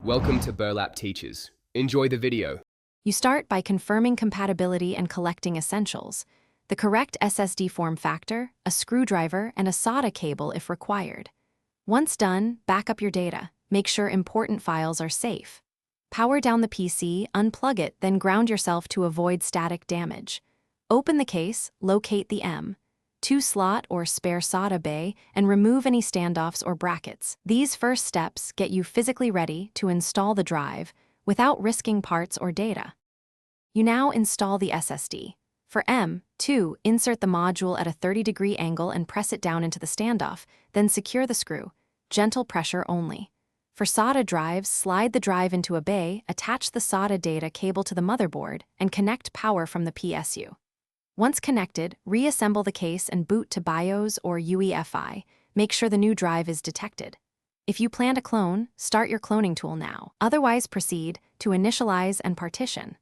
Welcome to Burlap Teachers. Enjoy the video. You start by confirming compatibility and collecting essentials: the correct SSD form factor, a screwdriver, and a SATA cable if required. Once done, back up your data. Make sure important files are safe. Power down the PC, unplug it, then ground yourself to avoid static damage. Open the case, locate the M.2 slot or spare SATA bay, and remove any standoffs or brackets. These first steps get you physically ready to install the drive without risking parts or data. You now install the SSD. For M.2, insert the module at a 30-degree angle and press it down into the standoff, then secure the screw. Gentle pressure only. For SATA drives, slide the drive into a bay, attach the SATA data cable to the motherboard, and connect power from the PSU. Once connected, reassemble the case and boot to BIOS or UEFI. Make sure the new drive is detected. If you plan to clone, start your cloning tool now. Otherwise, proceed to initialize and partition.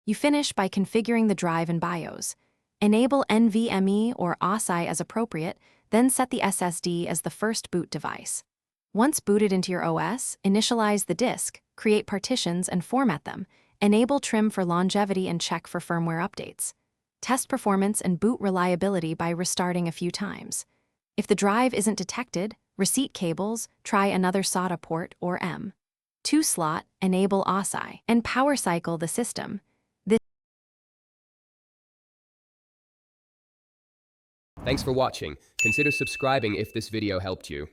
You finish by configuring the drive in BIOS. Enable NVMe or OSI as appropriate, then set the SSD as the first boot device. Once booted into your OS, initialize the disk, create partitions and format them. Enable trim for longevity and check for firmware updates. Test performance and boot reliability by restarting a few times. If the drive isn't detected, receipt cables, try another SATA port or M.2 slot, enable OSI, and power cycle the system. Thanks for watching. Consider subscribing if this video helped you.